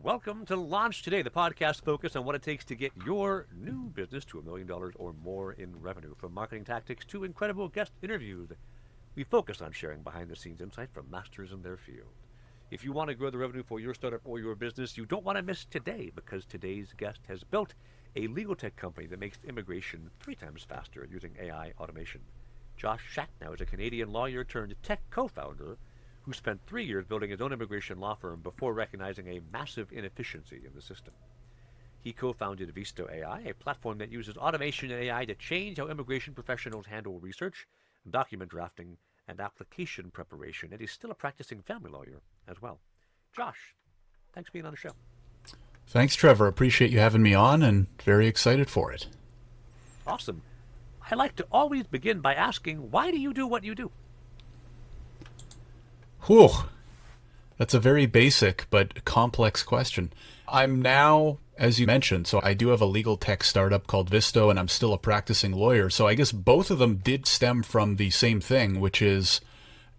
Welcome to Launch Today, the podcast focused on what it takes to get your new business to $1 million or more in revenue. From marketing tactics to incredible guest interviews, we focus on sharing behind-the-scenes insight from masters in their field. If you want to grow the revenue for your startup or your business, you don't want to miss today, because today's guest has built a legal tech company that makes immigration 3 times faster using AI automation. Josh Schachnow is a Canadian lawyer turned tech co-founder who spent 3 years building his own immigration law firm before recognizing a massive inefficiency in the system. He co-founded Visto AI, a platform that uses automation and AI to change how immigration professionals handle research, document drafting, and application preparation, and he's still a practicing family lawyer as well. Josh, thanks for being on the show. Thanks, Trevor. Appreciate you having me on and very excited for it. Awesome. I like to always begin by asking, why do you do what you do? Whew. That's a very basic but complex question. I'm now, as you mentioned, so I do have a legal tech startup called Visto, and I'm still a practicing lawyer. So I guess both of them did stem from the same thing, which is,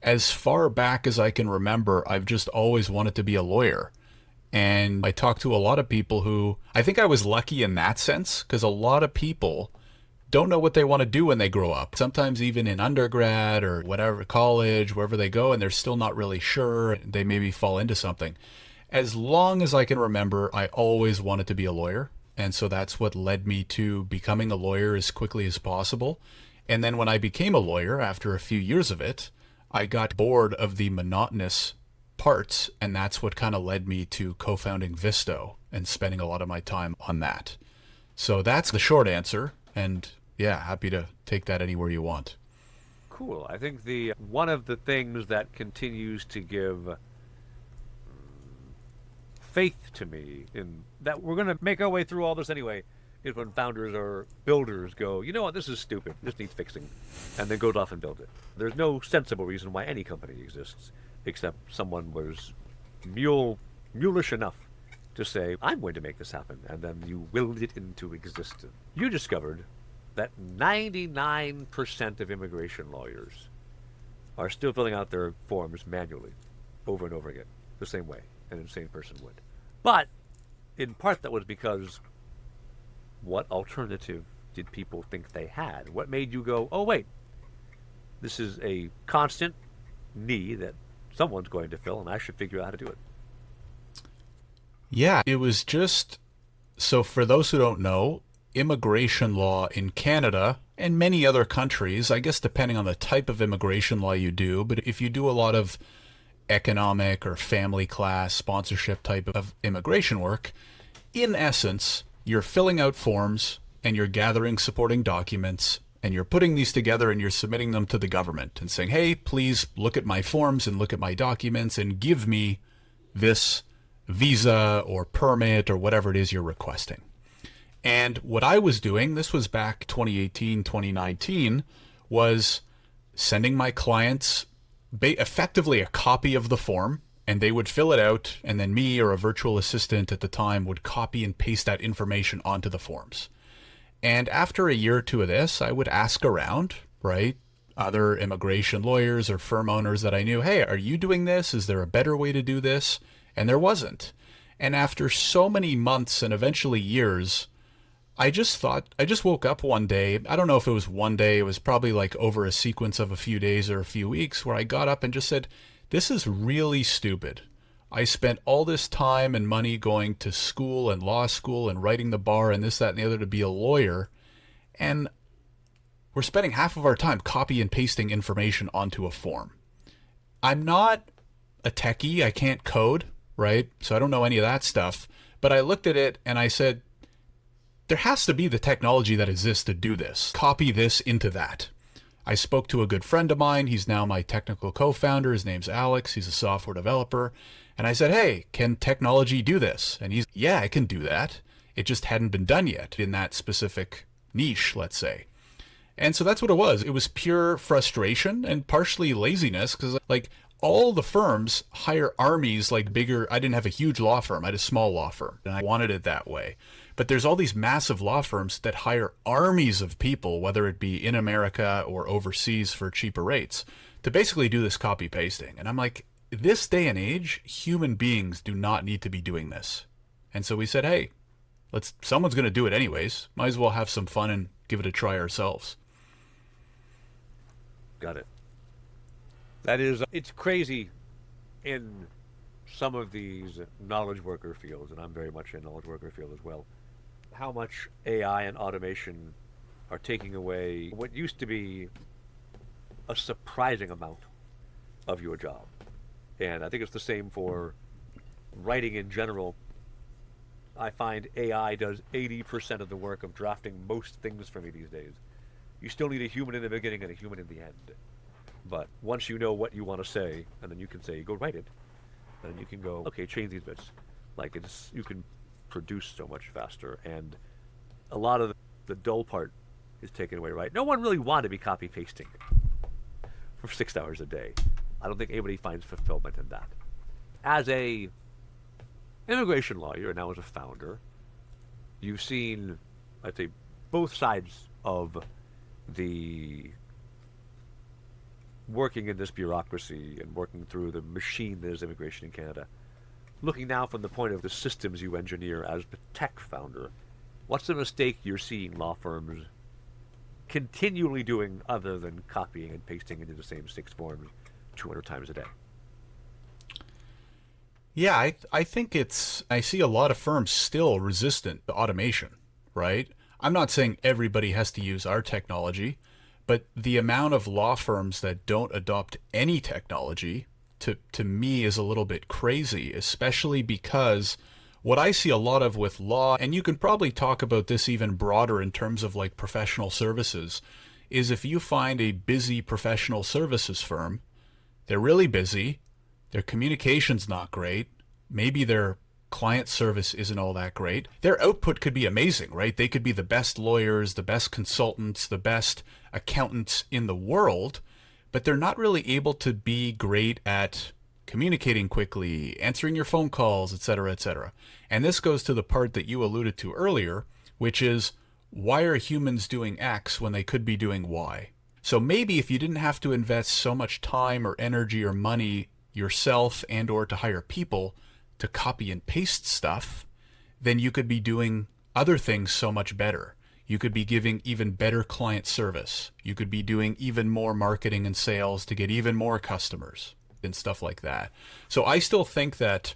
as far back as I can remember, I've just always wanted to be a lawyer. And I talked to a lot of people who, I think I was lucky in that sense, because a lot of people don't know what they want to do when they grow up. Sometimes even in undergrad or whatever, college, wherever they go, and they're still not really sure. They maybe fall into something. As long as I can remember, I always wanted to be a lawyer. And so that's what led me to becoming a lawyer as quickly as possible. And then when I became a lawyer, after a few years of it, I got bored of the monotonous parts. And that's what kind of led me to co-founding Visto and spending a lot of my time on that. So that's the short answer. And yeah, happy to take that anywhere you want. Cool. I think one of the things that continues to give faith to me in that we're going to make our way through all this anyway is when founders or builders go, you know what, this is stupid, this needs fixing, and then goes off and build it. There's no sensible reason why any company exists except someone was mulish enough to say, I'm going to make this happen, and then you willed it into existence. You discovered that 99% of immigration lawyers are still filling out their forms manually, over and over again, the same way an insane person would. But in part that was because what alternative did people think they had? What made you go, oh wait, this is a constant need that someone's going to fill, and I should figure out how to do it? Yeah, it was just, so for those who don't know, immigration law in Canada and many other countries, I guess depending on the type of immigration law you do, but if you do a lot of economic or family class sponsorship type of immigration work, in essence, you're filling out forms and you're gathering supporting documents and you're putting these together and you're submitting them to the government and saying, hey, please look at my forms and look at my documents and give me this visa or permit or whatever it is you're requesting. And what I was doing, this was back 2018, 2019, was sending my clients effectively a copy of the form, and they would fill it out, and then me or a virtual assistant at the time would copy and paste that information onto the forms. And after a year or two of this, I would ask around, right, other immigration lawyers or firm owners that I knew, hey, are you doing this? Is there a better way to do this? And there wasn't. And after so many months and eventually years, I just woke up one day, I don't know if it was one day, it was probably like over a sequence of a few days or a few weeks, where I got up and just said, this is really stupid. I spent all this time and money going to school and law school and writing the bar and this, that, and the other to be a lawyer, and we're spending half of our time copy and pasting information onto a form. I'm not a techie, I can't code, right? So I don't know any of that stuff, but I looked at it and I said, there has to be the technology that exists to do this. Copy this into that. I spoke to a good friend of mine. He's now my technical co-founder. His name's Alex. He's a software developer. And I said, hey, can technology do this? And he's, yeah, I can do that. It just hadn't been done yet in that specific niche, let's say. And so that's what it was. It was pure frustration and partially laziness, because like all the firms hire armies like bigger. I didn't have a huge law firm. I had a small law firm, and I wanted it that way. But there's all these massive law firms that hire armies of people, whether it be in America or overseas for cheaper rates, to basically do this copy pasting. And I'm like, this day and age, human beings do not need to be doing this. And so we said, hey, someone's going to do it anyways. Might as well have some fun and give it a try ourselves. Got it. That is, it's crazy in some of these knowledge worker fields, and I'm very much in knowledge worker field as well, how much AI and automation are taking away what used to be a surprising amount of your job. And I think it's the same for writing in general. I find AI does 80% of the work of drafting most things for me these days. You still need a human in the beginning and a human in the end. But once you know what you want to say, and then you can say, go write it, and then you can go, okay, change these bits. Like, you can produce so much faster, and a lot of the dull part is taken away, right? No one really wanted to be copy pasting for 6 hours a day. I don't think anybody finds fulfillment in that. As a immigration lawyer and now as a founder, you've seen, I'd say, both sides of the working in this bureaucracy and working through the machine that is immigration in Canada. Looking now from the point of the systems you engineer as the tech founder, what's the mistake you're seeing law firms continually doing other than copying and pasting into the same 6 forms 200 times a day? Yeah, I think I see a lot of firms still resistant to automation, right? I'm not saying everybody has to use our technology, but the amount of law firms that don't adopt any technology to me is a little bit crazy, especially because what I see a lot of with law, and you can probably talk about this even broader in terms of like professional services, is if you find a busy professional services firm, they're really busy, their communication's not great, maybe their client service isn't all that great. Their output could be amazing, right? They could be the best lawyers, the best consultants, the best accountants in the world, but they're not really able to be great at communicating quickly, answering your phone calls, etc., etc. And this goes to the part that you alluded to earlier, which is, why are humans doing X when they could be doing Y? So maybe if you didn't have to invest so much time or energy or money yourself and or to hire people to copy and paste stuff, then you could be doing other things so much better. You could be giving even better client service. You could be doing even more marketing and sales to get even more customers and stuff like that. So I still think that,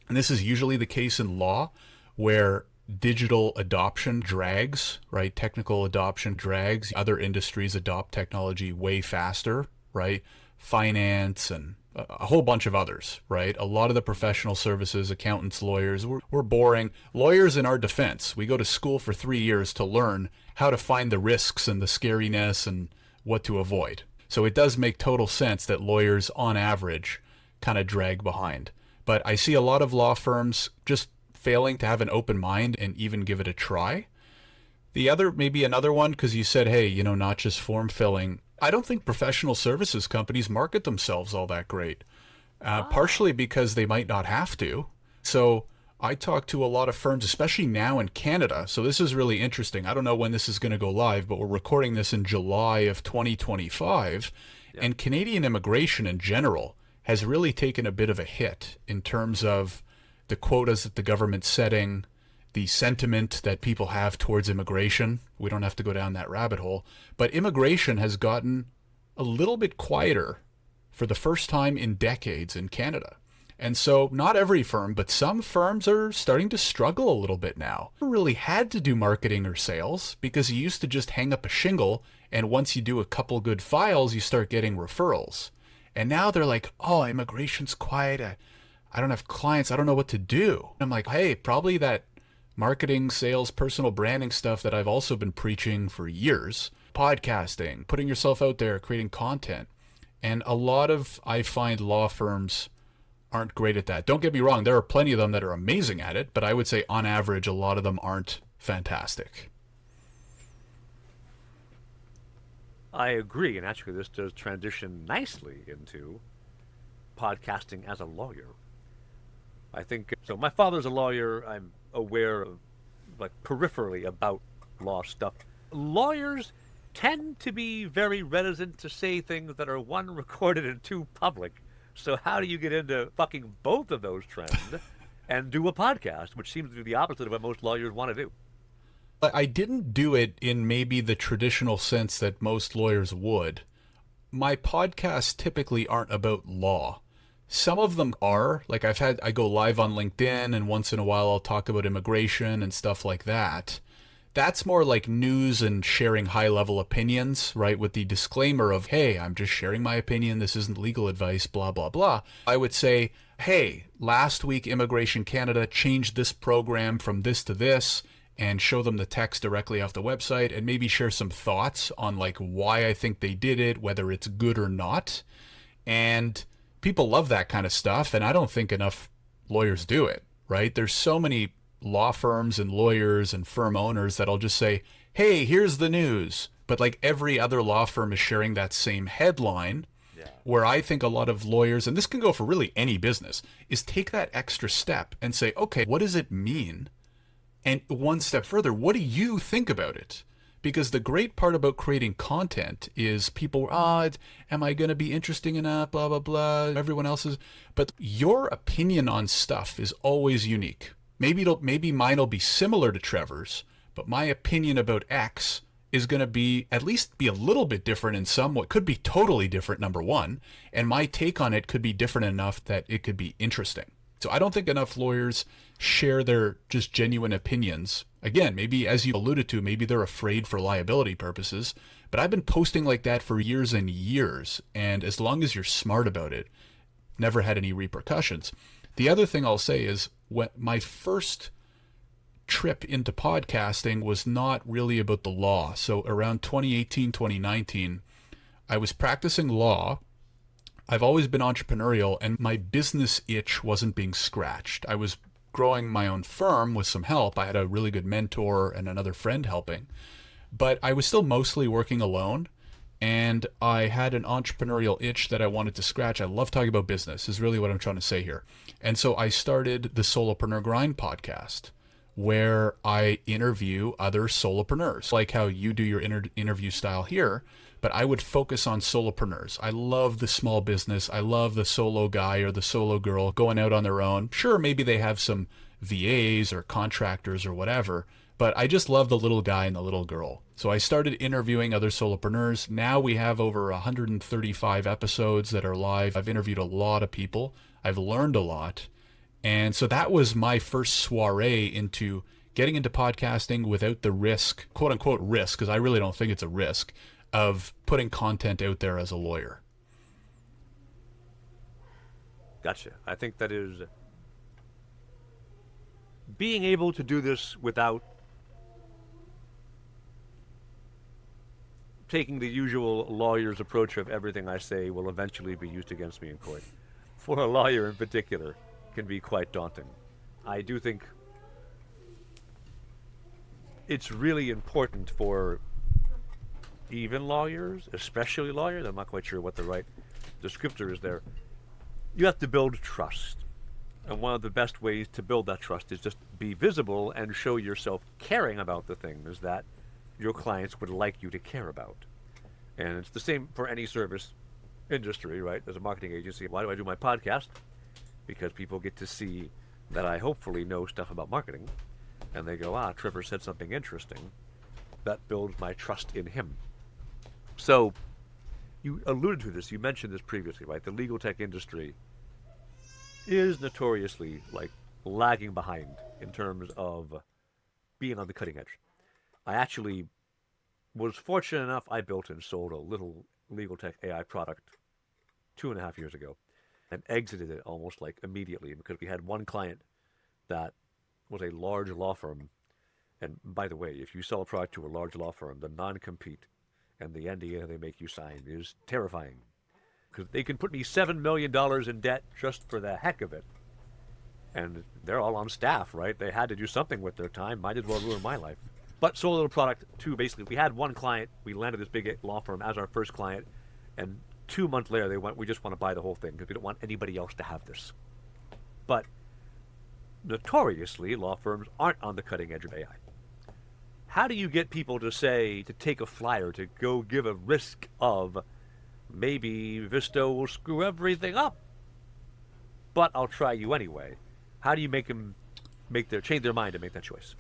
and this is usually the case in law, where digital adoption drags, right? Technical adoption drags. Other industries adopt technology way faster, right? Finance and a whole bunch of others, right? A lot of the professional services, accountants, lawyers, we're boring. Lawyers, in our defense, we go to school for 3 years to learn how to find the risks and the scariness and what to avoid. So it does make total sense that lawyers, on average, kind of drag behind. But I see a lot of law firms just failing to have an open mind and even give it a try. The other, maybe another one, because you said, hey, not just form filling. I don't think professional services companies market themselves all that great, partially because they might not have to. So I talk to a lot of firms, especially now in Canada. So this is really interesting. I don't know when this is going to go live, but we're recording this in July of 2025. Yeah. And Canadian immigration in general has really taken a bit of a hit in terms of the quotas that the government's setting, the sentiment that people have towards immigration. We don't have to go down that rabbit hole. But immigration has gotten a little bit quieter for the first time in decades in Canada. And so not every firm, but some firms are starting to struggle a little bit now. You really had to do marketing or sales because you used to just hang up a shingle, and once you do a couple good files, you start getting referrals. And now they're like, oh, immigration's quiet. I don't have clients. I don't know what to do. I'm like, hey, probably that marketing, sales, personal branding stuff that I've also been preaching for years. Podcasting, putting yourself out there, creating content. And a lot of, I find, law firms aren't great at that. Don't get me wrong, there are plenty of them that are amazing at it, but I would say on average, a lot of them aren't fantastic. I agree, and actually this does transition nicely into podcasting as a lawyer. I think, so my father's a lawyer, I'm aware of, like, peripherally about law stuff. Lawyers tend to be very reticent to say things that are, one, recorded and two, public. So how do you get into fucking both of those trends? and do a podcast, which seems to be the opposite of what most lawyers want to do. I didn't do it in maybe the traditional sense that most lawyers would. My podcasts typically aren't about law. Some of them are. Like I go live on LinkedIn, and once in a while I'll talk about immigration and stuff like that. That's more like news and sharing high level opinions, right? With the disclaimer of, hey, I'm just sharing my opinion. This isn't legal advice, blah, blah, blah. I would say, hey, last week Immigration Canada changed this program from this to this, and show them the text directly off the website, and maybe share some thoughts on like why I think they did it, whether it's good or not. And people love that kind of stuff, and I don't think enough lawyers do it, right? There's so many law firms and lawyers and firm owners that'll just say, hey, here's the news. But like every other law firm is sharing that same headline. Yeah. Where I think a lot of lawyers, and this can go for really any business, is take that extra step and say, okay, what does it mean? And one step further, what do you think about it? Because the great part about creating content is people, am I going to be interesting enough, blah, blah, blah, everyone else's. But your opinion on stuff is always unique. Maybe mine will be similar to Trevor's, but my opinion about X is going to be at least be a little bit different in some way. Could be totally different, number one. And my take on it could be different enough that it could be interesting. So I don't think enough lawyers share their just genuine opinions. Again, maybe as you alluded to, maybe they're afraid for liability purposes, but I've been posting like that for years and years. And as long as you're smart about it, never had any repercussions. The other thing I'll say is when my first trip into podcasting was not really about the law. So around 2018, 2019, I was practicing law. I've always been entrepreneurial, and my business itch wasn't being scratched. I was growing my own firm with some help. I had a really good mentor and another friend helping, but I was still mostly working alone, and I had an entrepreneurial itch that I wanted to scratch. I love talking about business, is really what I'm trying to say here. And so I started the Solopreneur Grind podcast, where I interview other solopreneurs, like how you do your interview style here, but I would focus on solopreneurs. I love the small business. I love the solo guy or the solo girl going out on their own. Sure, maybe they have some VAs or contractors or whatever, but I just love the little guy and the little girl. So I started interviewing other solopreneurs. Now we have over 135 episodes that are live. I've interviewed a lot of people. I've learned a lot. And so that was my first soiree into getting into podcasting without the risk, quote unquote risk, because I really don't think it's a risk, of putting content out there as a lawyer. Gotcha. I think that is being able to do this without taking the usual lawyer's approach of everything I say will eventually be used against me in court. For a lawyer in particular, can be quite daunting. I do think it's really important for even lawyers, especially lawyers, I'm not quite sure what the right descriptor is there. You have to build trust. And one of the best ways to build that trust is just be visible and show yourself caring about the things that your clients would like you to care about. And it's the same for any service industry, right? As a marketing agency, why do I do my podcast? Because people get to see that I hopefully know stuff about marketing, and they go, Trevor said something interesting. That builds my trust in him. So, you alluded to this, you mentioned this previously, right? The legal tech industry is notoriously, lagging behind in terms of being on the cutting edge. I actually was fortunate enough, I built and sold a little legal tech AI product 2.5 years ago, and exited it almost immediately because we had one client that was a large law firm. And by the way, if you sell a product to a large law firm, the non-compete and the NDA they make you sign is terrifying, because they can put me $7 million in debt just for the heck of it. And they're all on staff, right? They had to do something with their time. Might as well ruin my life. But sold a little product too. Basically, we had one client. We landed this big law firm as our first client, and 2 months later, they went, we just want to buy the whole thing because we don't want anybody else to have this. But notoriously, law firms aren't on the cutting edge of AI. How do you get people to take a flyer, to go give a risk of maybe Visto will screw everything up, but I'll try you anyway? How do you make them change their mind and make that choice?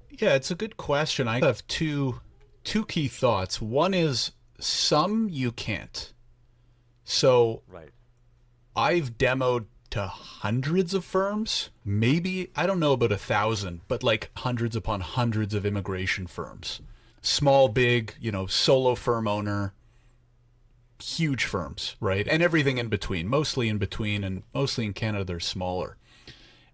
Yeah, it's a good question. I have two key thoughts. One is some you can't. So Right. I've demoed to hundreds of firms, maybe, I don't know about 1,000, but like hundreds upon hundreds of immigration firms. Small, big, solo firm owner, huge firms, right? And everything in between, mostly in between, and mostly in Canada, they're smaller.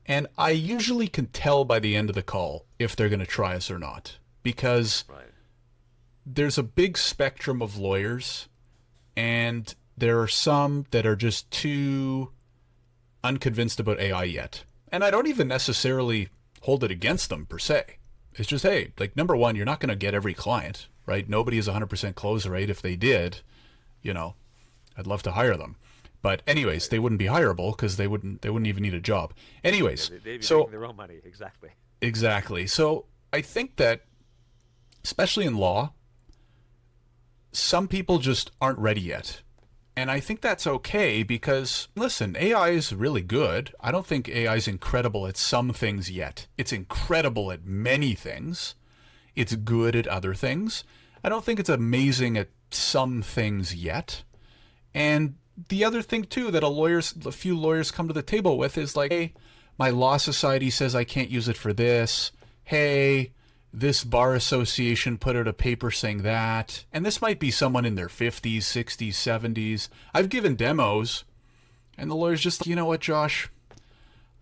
And I usually can tell by the end of the call if they're going to try us or not, because Right. there's a big spectrum of lawyers, and there are some that are just too unconvinced about AI yet. And I don't even necessarily hold it against them per se. It's just, hey, like, number one, you're not going to get every client, right? Nobody is 100% close rate. If they did, I'd love to hire them. But anyways, they wouldn't be hireable because they wouldn't even need a job. Anyways, They'd be so making their own money. Exactly. exactly. So I think that, especially in law, some people just aren't ready yet. And I think that's okay because, listen, AI is really good. I don't think AI is incredible at some things yet. It's incredible at many things. It's good at other things. I don't think it's amazing at some things yet. And the other thing, too, that a few lawyers come to the table with is like, hey, my law society says I can't use it for this. Hey, this bar association put out a paper saying that. And this might be someone in their 50s, 60s, 70s. I've given demos, and the lawyer's just, you know what, Josh?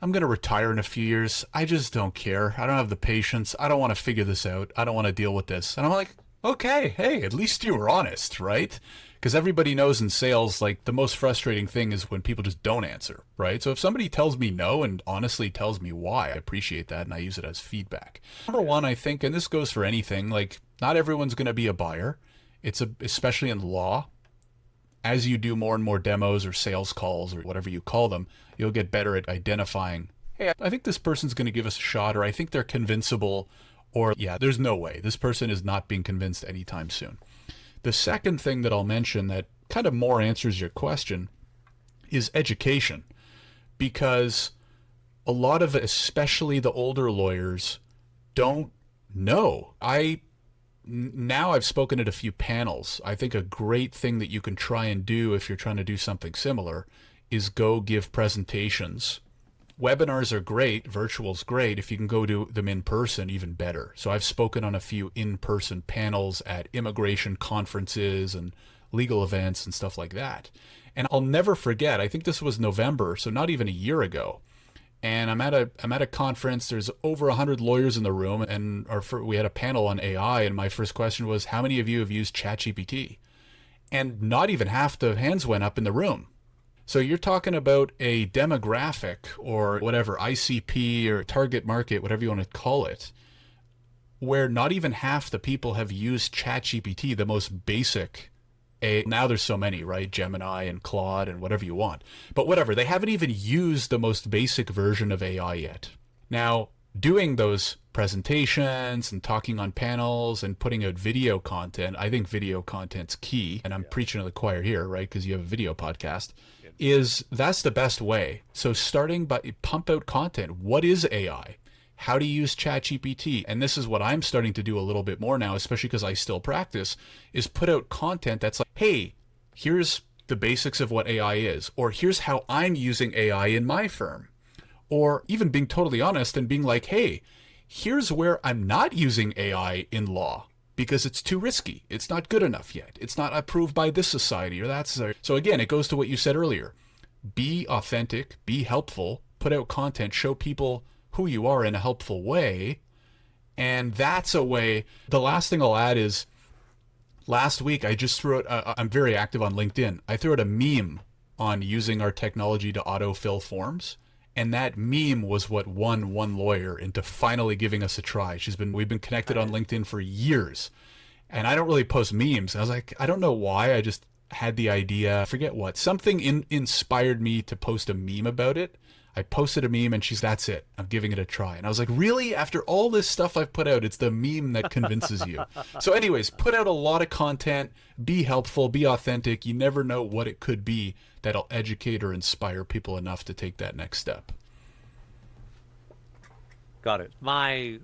I'm going to retire in a few years. I just don't care. I don't have the patience. I don't want to figure this out. I don't want to deal with this. And I'm like, okay, hey, at least you were honest, right? Because everybody knows in sales, like, the most frustrating thing is when people just don't answer, right? So if somebody tells me no and honestly tells me why, I appreciate that and I use it as feedback. Number one, I think, and this goes for anything, like, not everyone's going to be a buyer. Especially in law. As you do more and more demos or sales calls or whatever you call them, you'll get better at identifying, hey, I think this person's going to give us a shot, or I think they're convincible, or yeah, there's no way. This person is not being convinced anytime soon. The second thing that I'll mention that kind of more answers your question is education, because a lot of, especially the older lawyers, don't know. Now I've spoken at a few panels. I think a great thing that you can try and do if you're trying to do something similar is go give presentations. Webinars are great, virtual's great. If you can go do them in person, even better. So I've spoken on a few in-person panels at immigration conferences and legal events and stuff like that. And I'll never forget, I think this was November, so not even a year ago. And I'm at a conference. There's over 100 lawyers in the room, and we had a panel on AI. And my first question was, how many of you have used ChatGPT? And not even half the hands went up in the room. So you're talking about a demographic or whatever, ICP or target market, whatever you want to call it, where not even half the people have used ChatGPT, the most basic. Now there's so many, right? Gemini and Claude and whatever you want. But whatever, they haven't even used the most basic version of AI yet. Now, doing those presentations and talking on panels and putting out video content, I think video content's key, and I'm preaching to the choir here, right? Because you have a video podcast, that's the best way. So starting by pump out content. What is AI? How to use ChatGPT? And this is what I'm starting to do a little bit more now, especially because I still practice, is put out content that's like, hey, here's the basics of what AI is, or here's how I'm using AI in my firm. Or even being totally honest and being like, hey, here's where I'm not using AI in law because it's too risky. It's not good enough yet. It's not approved by this society or that society. So again, it goes to what you said earlier. Be authentic, be helpful, put out content, show people who you are in a helpful way. And that's a way. The last thing I'll add is last week I just threw out, I'm very active on LinkedIn. I threw out a meme on using our technology to autofill forms. And that meme was what won one lawyer into finally giving us a try. We've been connected on LinkedIn for years. And I don't really post memes. I was like, I don't know why. I just had the idea, I forget what. Something inspired me to post a meme about it. I posted a meme and that's it. I'm giving it a try. And I was like, really? After all this stuff I've put out, it's the meme that convinces you. So anyways, put out a lot of content, be helpful, be authentic. You never know what it could be that'll educate or inspire people enough to take that next step. Got it. My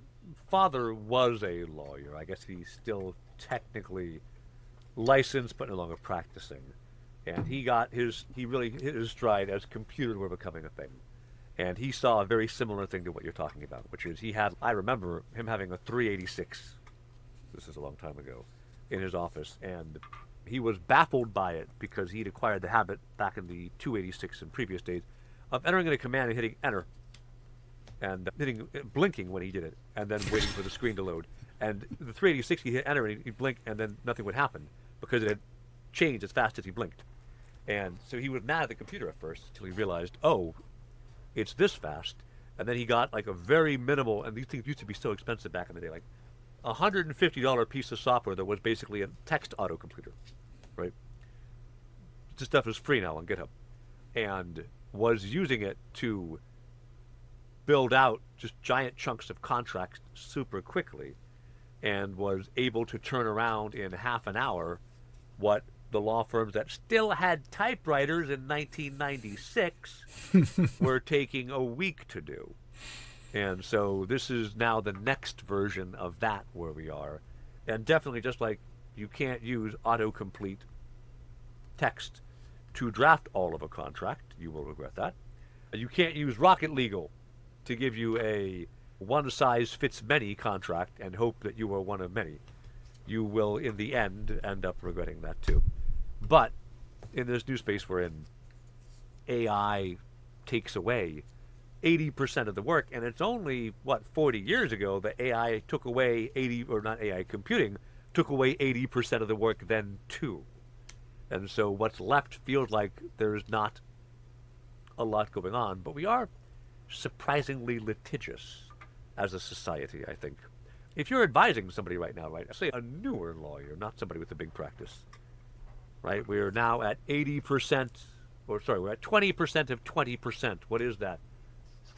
father was a lawyer. I guess he's still technically licensed, but no longer practicing. And he really hit his stride as computers were becoming a thing. And he saw a very similar thing to what you're talking about, which is I remember him having a 386, this is a long time ago, in his office. And he was baffled by it because he'd acquired the habit back in the 286 in previous days of entering in a command and hitting enter and blinking when he did it, and then waiting for the screen to load. And the 386, he hit enter and he'd blink, and then nothing would happen because it had changed as fast as he blinked. And so he was mad at the computer at first until he realized, oh, it's this fast. And then he got like a very minimal, and these things used to be so expensive back in the day, like $150 piece of software that was basically a text autocompleter, right? This stuff is free now on GitHub, and was using it to build out just giant chunks of contracts super quickly, and was able to turn around in half an hour what the law firms that still had typewriters in 1996 were taking a week to do. And so this is now the next version of that where we are. And definitely, just like you can't use autocomplete text to draft all of a contract, you will regret that. You can't use Rocket Legal to give you a one-size-fits-many contract and hope that you are one of many. You will, in the end up regretting that too. But in this new space we're in, AI takes away 80% of the work, and it's only, 40 years ago that AI took away computing took away 80% of the work then too. And so what's left feels like there's not a lot going on, but we are surprisingly litigious as a society, I think. If you're advising somebody right now, right, say a newer lawyer, not somebody with a big practice, right, we're now at 80%, we're at 20% of 20%. What is that?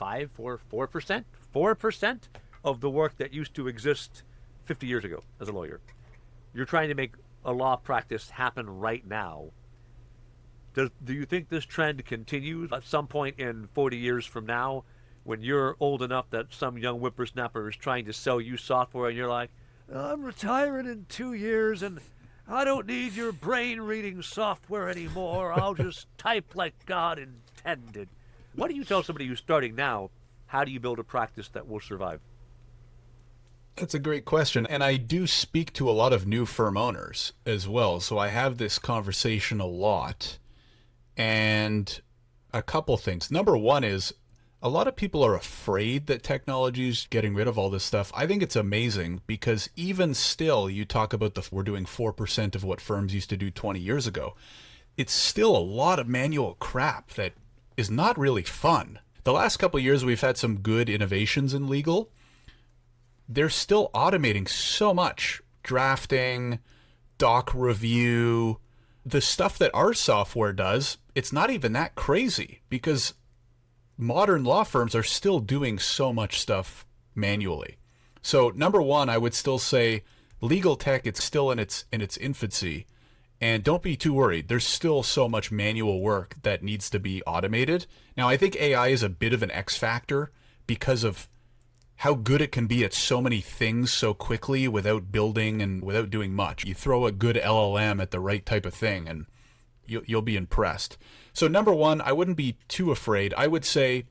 4%? 4% of the work that used to exist 50 years ago as a lawyer. You're trying to make a law practice happen right now. Do you think this trend continues at some point in 40 years from now, when you're old enough that some young whippersnapper is trying to sell you software and you're like, I'm retiring in 2 years and I don't need your brain reading software anymore. I'll just type like God intended. What do you tell somebody who's starting now? How do you build a practice that will survive? That's a great question. And I do speak to a lot of new firm owners as well. So I have this conversation a lot. And a couple things. Number one is, a lot of people are afraid that technology is getting rid of all this stuff. I think it's amazing because even still, you talk about we're doing 4% of what firms used to do 20 years ago. It's still a lot of manual crap that is not really fun. The last couple of years, we've had some good innovations in legal. They're still automating so much. Drafting, doc review, the stuff that our software does, it's not even that crazy because modern law firms are still doing so much stuff manually. So number one, I would still say legal tech, it's still in its infancy. And don't be too worried. There's still so much manual work that needs to be automated. Now, I think AI is a bit of an X factor because of how good it can be at so many things so quickly without building and without doing much. You throw a good LLM at the right type of thing and you'll be impressed. So number one, I wouldn't be too afraid. I would say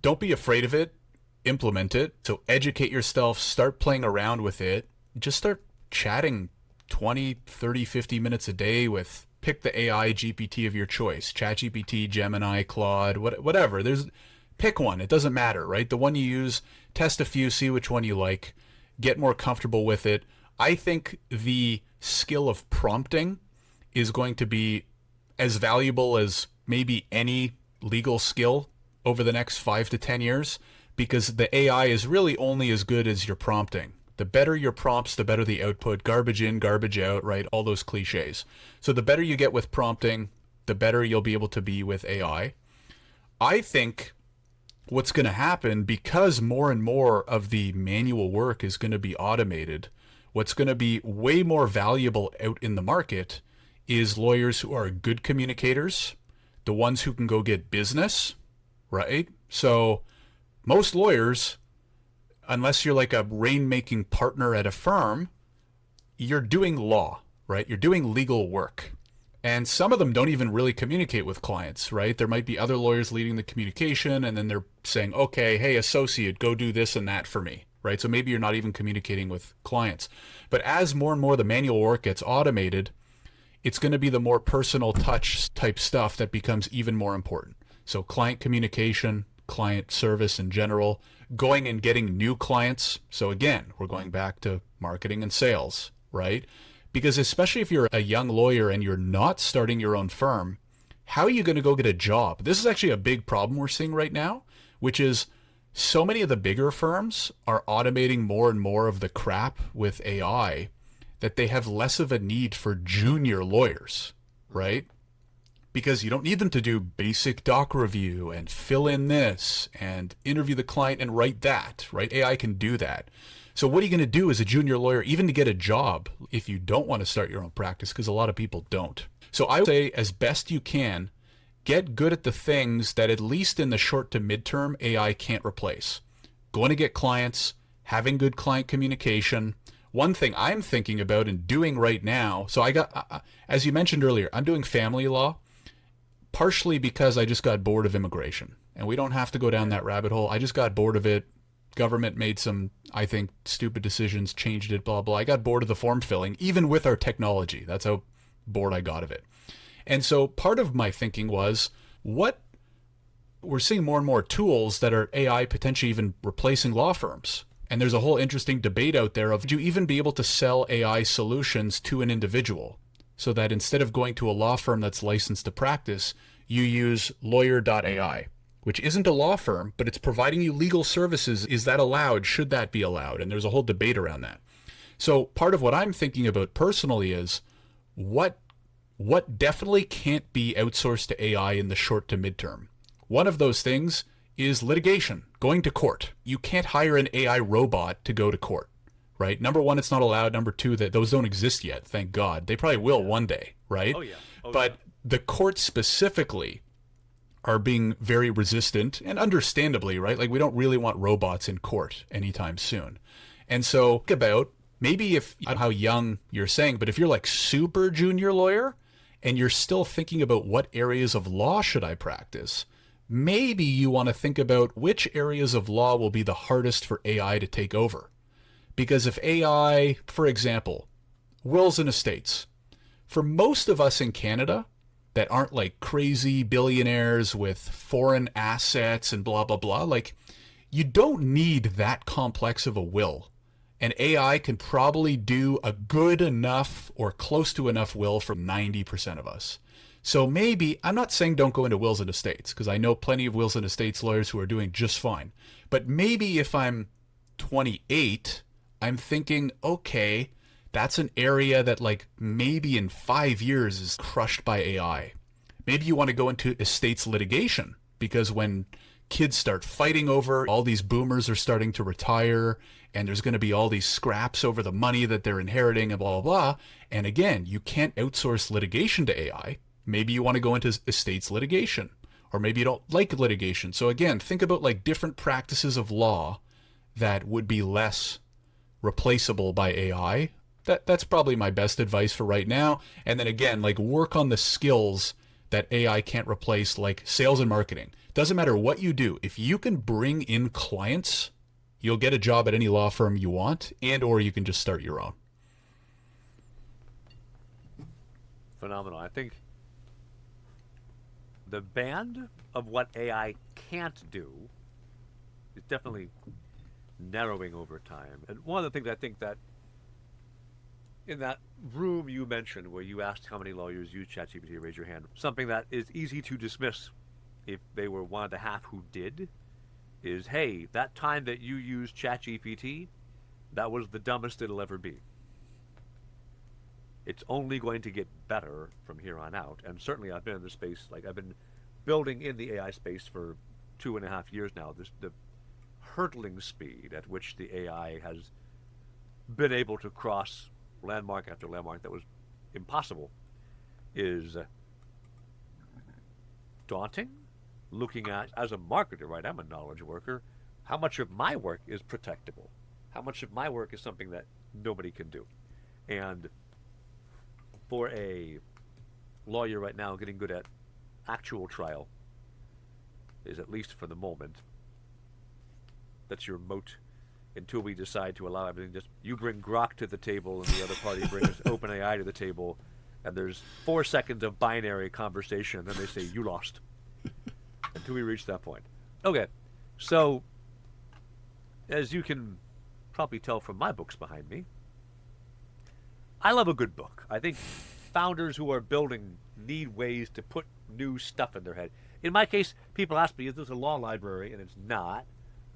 don't be afraid of it. Implement it. So educate yourself. Start playing around with it. Just start chatting 20, 30, 50 minutes a day with, pick the AI GPT of your choice. ChatGPT, Gemini, Claude, whatever. Pick one. It doesn't matter, right? The one you use, test a few, see which one you like, get more comfortable with it. I think the skill of prompting is going to be as valuable as maybe any legal skill over the next 5 to 10 years because the AI is really only as good as your prompting. The better your prompts, the better the output. Garbage in, garbage out, right? All those cliches. So the better you get with prompting, the better you'll be able to be with AI. I think what's going to happen, because more and more of the manual work is going to be automated, what's going to be way more valuable out in the market is lawyers who are good communicators, the ones who can go get business, right? So most lawyers, unless you're like a rainmaking partner at a firm, you're doing law, right? You're doing legal work. And some of them don't even really communicate with clients, right? There might be other lawyers leading the communication, and then they're saying, okay, hey, associate, go do this and that for me, right? So maybe you're not even communicating with clients. But as more and more the manual work gets automated, it's going to be the more personal touch type stuff that becomes even more important. So client communication, client service in general, going and getting new clients. So again, we're going back to marketing and sales, right? Because especially if you're a young lawyer and you're not starting your own firm, how are you going to go get a job? This is actually a big problem we're seeing right now, which is so many of the bigger firms are automating more and more of the crap with AI that they have less of a need for junior lawyers, right? Because you don't need them to do basic doc review and fill in this and interview the client and write that, right? AI can do that. So what are you going to do as a junior lawyer, even to get a job, if you don't want to start your own practice? Because a lot of people don't. So I would say, as best you can, get good at the things that at least in the short to midterm, AI can't replace. Going to get clients, having good client communication. One thing I'm thinking about and doing right now, so I got, as you mentioned earlier, I'm doing family law, partially because I just got bored of immigration. And we don't have to go down that rabbit hole. I just got bored of it. Government made some, I think, stupid decisions, changed it, blah, blah. I got bored of the form filling, even with our technology. That's how bored I got of it. And so part of my thinking was, what we're seeing more and more tools that are AI potentially even replacing law firms. And there's a whole interesting debate out there of, would you even be able to sell AI solutions to an individual? So that instead of going to a law firm that's licensed to practice, you use lawyer.ai, which isn't a law firm, but it's providing you legal services. Is that allowed? Should that be allowed? And there's a whole debate around that. So part of what I'm thinking about personally is what definitely can't be outsourced to AI in the short to midterm. One of those things is litigation, going to court. You can't hire an AI robot to go to court, right? Number one, it's not allowed. Number two, that those don't exist yet, thank God. They probably will one day, right? Oh, yeah. But the courts specifically are being very resistant, and understandably, right? Like, we don't really want robots in court anytime soon. And so think about, maybe if, I don't know how young you're saying, but if you're like super junior lawyer and you're still thinking about what areas of law should I practice, maybe you want to think about which areas of law will be the hardest for AI to take over. Because if AI, for example, wills and estates, for most of us in Canada that aren't like crazy billionaires with foreign assets and blah, blah, blah, like, you don't need that complex of a will. And AI can probably do a good enough or close to enough will for 90% of us. So maybe, I'm not saying don't go into wills and estates, because I know plenty of wills and estates lawyers who are doing just fine. But maybe if I'm 28, I'm thinking, okay, that's an area that like maybe in 5 years is crushed by AI. Maybe you want to go into estates litigation, because when kids start fighting over, all these boomers are starting to retire, and there's going to be all these scraps over the money that they're inheriting and blah, blah, blah. And again, you can't outsource litigation to AI. Maybe you want to go into estates litigation, or maybe you don't like litigation. So again, think about like different practices of law that would be less replaceable by AI. That's probably my best advice for right now. And then again, like, work on the skills that AI can't replace, like sales and marketing. Doesn't matter what you do. If you can bring in clients, you'll get a job at any law firm you want, and or you can just start your own. Phenomenal. I think the band of what AI can't do is definitely narrowing over time. And one of the things I think that in that room you mentioned where you asked how many lawyers use ChatGPT, raise your hand, something that is easy to dismiss if they were one of the half who did is, hey, that time that you used ChatGPT, that was the dumbest it'll ever be. It's only going to get better from here on out. And certainly I've been in this space, like I've been building in the AI space for 2.5 years now. The hurtling speed at which the AI has been able to cross landmark after landmark that was impossible is daunting. Looking at, as a marketer, right, I'm a knowledge worker, how much of my work is protectable? How much of my work is something that nobody can do? And for a lawyer right now getting good at actual trial is, at least for the moment, that's your moat until we decide to allow everything. Just you bring Grok to the table and the other party brings OpenAI to the table, and there's 4 seconds of binary conversation, and then they say you lost until we reach that point. Okay, so as you can probably tell from my books behind me, I love a good book. I think founders who are building need ways to put new stuff in their head. In my case, people ask me, is this a law library? And it's not.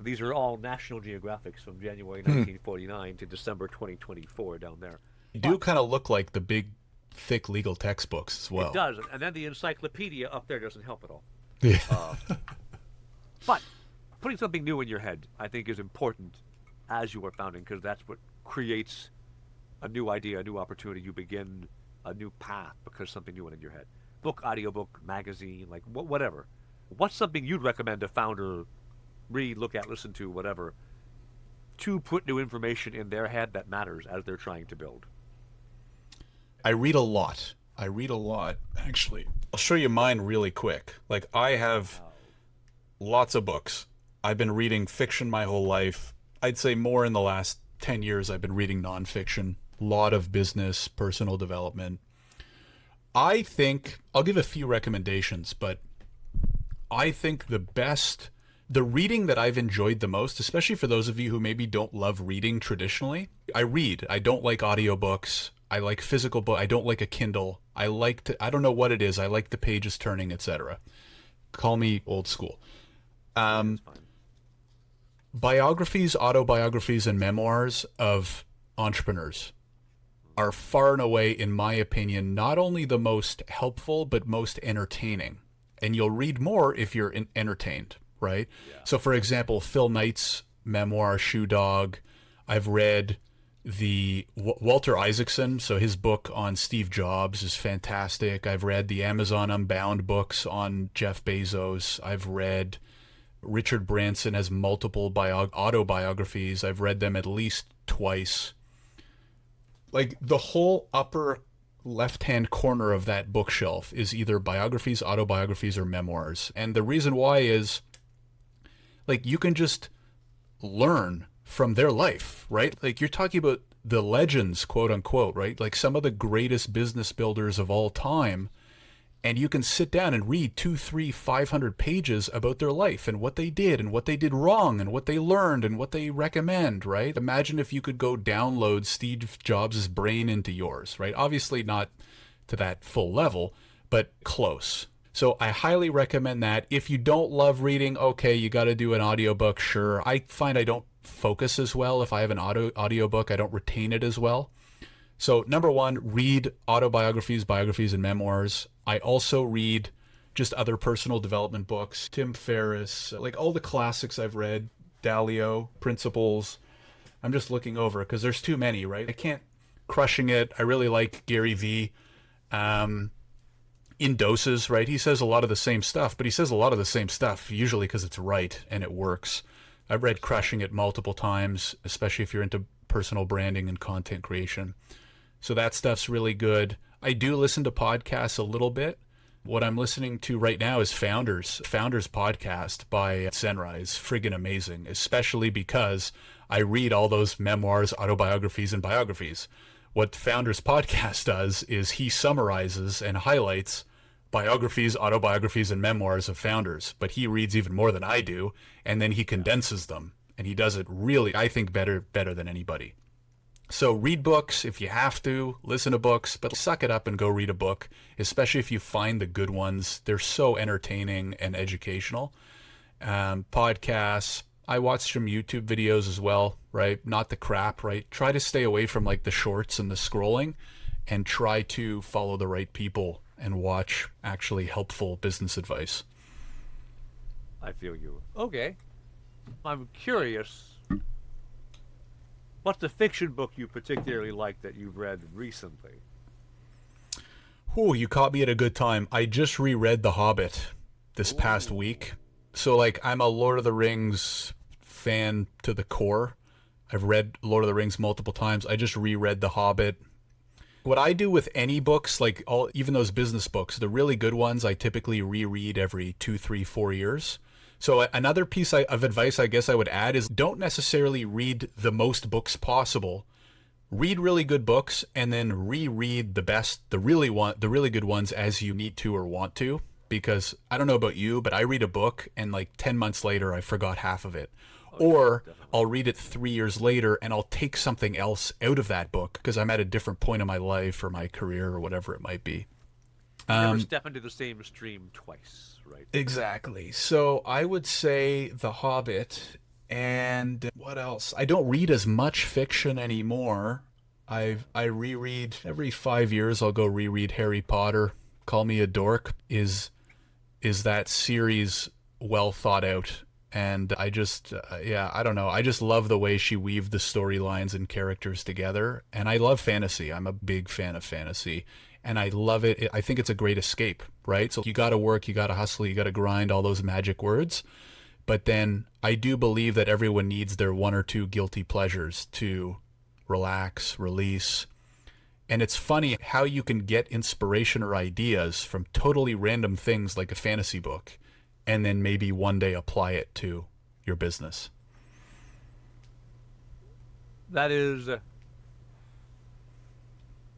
These are all National Geographics from January 1949 to December 2024 down there. They do kind of look like the big, thick legal textbooks as well. It does. And then the encyclopedia up there doesn't help at all. Yeah. But putting something new in your head, I think, is important as you are founding, because that's what creates a new idea, a new opportunity. You begin a new path because something new went in your head. Book, audiobook, magazine, like whatever. What's something you'd recommend a founder read, look at, listen to, whatever, to put new information in their head that matters as they're trying to build? I read a lot. Actually. I'll show you mine really quick. Like, I have lots of books. I've been reading fiction my whole life. I'd say more in the last 10 years I've been reading nonfiction. A lot of business, personal development. I think, I'll give a few recommendations, but I think the reading that I've enjoyed the most, especially for those of you who maybe don't love reading traditionally, I read. I don't like audiobooks. I like physical book. I don't like a Kindle. I don't know what it is. I like the pages turning, etc. Call me old school. Biographies, autobiographies, and memoirs of entrepreneurs are far and away, in my opinion, not only the most helpful, but most entertaining. And you'll read more if you're entertained, right? Yeah. So, for example, Phil Knight's memoir, Shoe Dog. I've read the Walter Isaacson, so his book on Steve Jobs is fantastic. I've read the Amazon Unbound books on Jeff Bezos. I've read Richard Branson has multiple autobiographies. I've read them at least twice. Like, the whole upper left-hand corner of that bookshelf is either biographies, autobiographies, or memoirs. And the reason why is, like, you can just learn from their life, right? Like, you're talking about the legends, quote unquote, right? Like, some of the greatest business builders of all time. And you can sit down and read 200, 300, 500 pages about their life and what they did wrong and what they learned and what they recommend, right? Imagine if you could go download Steve Jobs' brain into yours, right? Obviously not to that full level, but close. So I highly recommend that. If you don't love reading, okay, you got to do an audiobook, sure. I find I don't focus as well if I have an audiobook. I don't retain it as well. So number one, read autobiographies, biographies, and memoirs. I also read just other personal development books. Tim Ferriss, like all the classics I've read, Dalio, Principles. I'm just looking over because there's too many, right? I can't. Crushing It. I really like Gary Vee. In Doses, right? He says a lot of the same stuff, but he says a lot of the same stuff usually because it's right and it works. I've read Crushing It multiple times, especially if you're into personal branding and content creation. So that stuff's really good. I do listen to podcasts a little bit. What I'm listening to right now is Founders podcast by Zenrise. Friggin' amazing, especially because I read all those memoirs, autobiographies, and biographies. What Founders podcast does is he summarizes and highlights biographies, autobiographies, and memoirs of founders, but he reads even more than I do, and then he condenses them, and he does it really, I think, better than anybody. So read books if you have to, listen to books, but suck it up and go read a book, especially if you find the good ones. They're so entertaining and educational. Podcasts, I watch some YouTube videos as well, right? Not the crap, right? Try to stay away from like the shorts and the scrolling and try to follow the right people and watch actually helpful business advice. I feel you. Okay. I'm curious. What's the fiction book you particularly like that you've read recently? Oh, you caught me at a good time. I just reread The Hobbit this past week. So, like, I'm a Lord of the Rings fan to the core. I've read Lord of the Rings multiple times. I just reread The Hobbit. What I do with any books, like even those business books, the really good ones, I typically reread every 2, 3, 4 years. So another piece of advice I guess I would add is don't necessarily read the most books possible. Read really good books and then reread the really good ones as you need to or want to. Because I don't know about you, but I read a book and like 10 months later I forgot half of it. Or I'll read it 3 years later and I'll take something else out of that book because I'm at a different point in my life or my career or whatever it might be. Never step into the same stream twice, right? Exactly. So I would say The Hobbit, and what else? I don't read as much fiction anymore. I reread every 5 years. I'll go reread Harry Potter. Call Me a Dork. Is that series well thought out? And I just, I don't know. I just love the way she weaved the storylines and characters together. And I love fantasy. I'm a big fan of fantasy. And I love it. I think it's a great escape, right? So you got to work, you got to hustle, you got to grind, all those magic words. But then I do believe that everyone needs their one or two guilty pleasures to relax, release. And it's funny how you can get inspiration or ideas from totally random things like a fantasy book, and then maybe one day apply it to your business. That is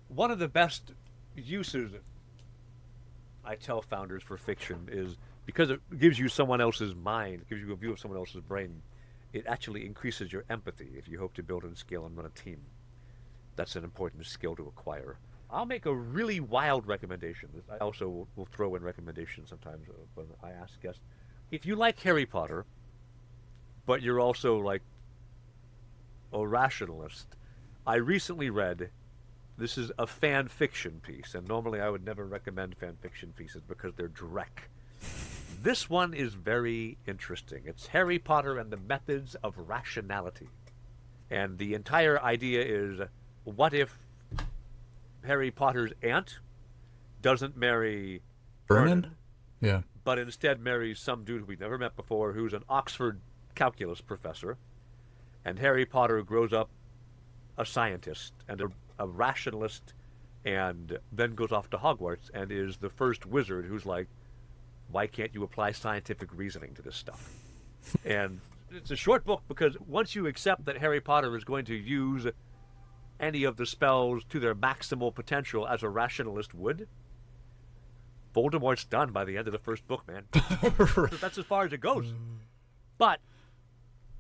one of the best uses I tell founders for fiction is because it gives you someone else's mind, gives you a view of someone else's brain. It actually increases your empathy if you hope to build and scale and run a team. That's an important skill to acquire. I'll make a really wild recommendation. I also will throw in recommendations sometimes when I ask guests. If you like Harry Potter, but you're also like a rationalist, I recently read, this is a fan fiction piece, and normally I would never recommend fan fiction pieces because they're dreck. This one is very interesting. It's Harry Potter and the Methods of Rationality. And the entire idea is, what if Harry Potter's aunt doesn't marry Vernon? Yeah. But instead marries some dude who we've never met before who's an Oxford calculus professor. And Harry Potter grows up a scientist and a rationalist and then goes off to Hogwarts and is the first wizard who's like, why can't you apply scientific reasoning to this stuff? And it's a short book because once you accept that Harry Potter is going to use any of the spells to their maximal potential as a rationalist would, Voldemort's done by the end of the first book, man. That's as far as it goes. But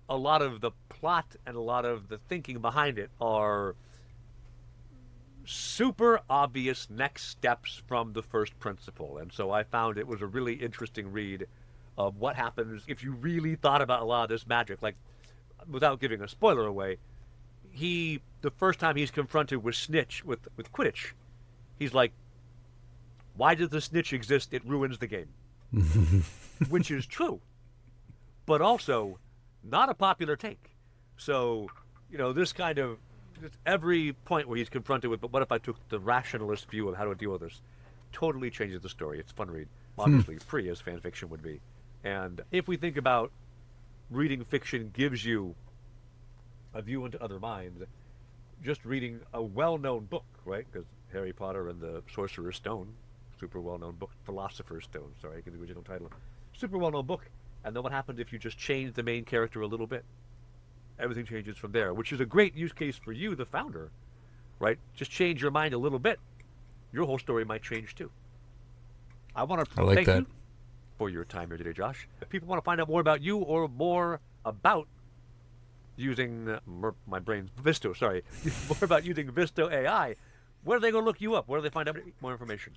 a lot of the plot and a lot of the thinking behind it are super obvious next steps from the first principle. And so I found it was a really interesting read of what happens if you really thought about a lot of this magic. Like, without giving a spoiler away, the first time he's confronted with Snitch, with Quidditch, he's like, why does the snitch exist? It ruins the game. Which is true. But also, not a popular take. So, this kind of, every point where he's confronted with, but what if I took the rationalist view of how to deal with this, totally changes the story. It's a fun read. Obviously, free as fan fiction would be. And if we think about reading fiction gives you a view into other minds, just reading a well-known book, right? Because Harry Potter and the Sorcerer's Stone, super well-known book, Philosopher's Stone, sorry, get the original title. Super well-known book. And then what happens if you just change the main character a little bit? Everything changes from there, which is a great use case for you, the founder, right? Just change your mind a little bit. Your whole story might change too. I want to thank you for your time here today, Josh. If people want to find out more about you or more about using my brain's Visto, sorry, more about using Visto AI, where do they go look you up? Where do they find out more information?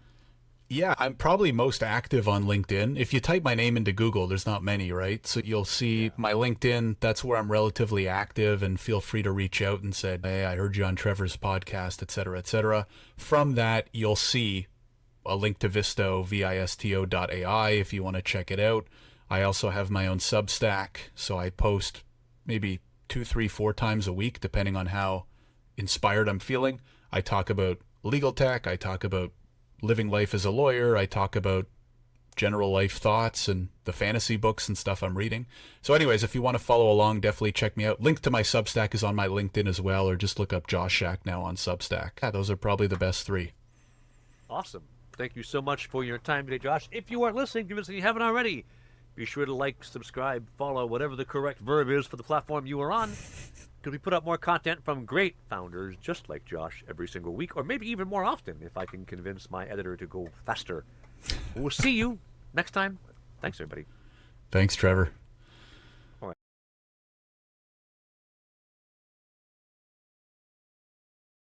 Yeah, I'm probably most active on LinkedIn. If you type my name into Google, there's not many, right? So you'll see my LinkedIn. That's where I'm relatively active, and feel free to reach out and say, hey, I heard you on Trevor's podcast, et cetera, et cetera. From that, you'll see a link to Visto, visto.ai, if you want to check it out. I also have my own Substack, so I post maybe 2, 3, 4 times a week, depending on how inspired I'm feeling. I talk about legal tech. I talk about living life as a lawyer. I talk about general life thoughts and the fantasy books and stuff I'm reading. So anyways, if you want to follow along, definitely check me out. Link to my Substack is on my LinkedIn as well, or just look up Josh Schachnow on Substack. Yeah, those are probably the best three. Awesome. Thank you so much for your time today, Josh. If you are listening, give us if you haven't already. Be sure to like, subscribe, follow, whatever the correct verb is for the platform you are on. Because we put up more content from great founders just like Josh every single week, or maybe even more often if I can convince my editor to go faster. We'll see you next time. Thanks, everybody. Thanks, Trevor.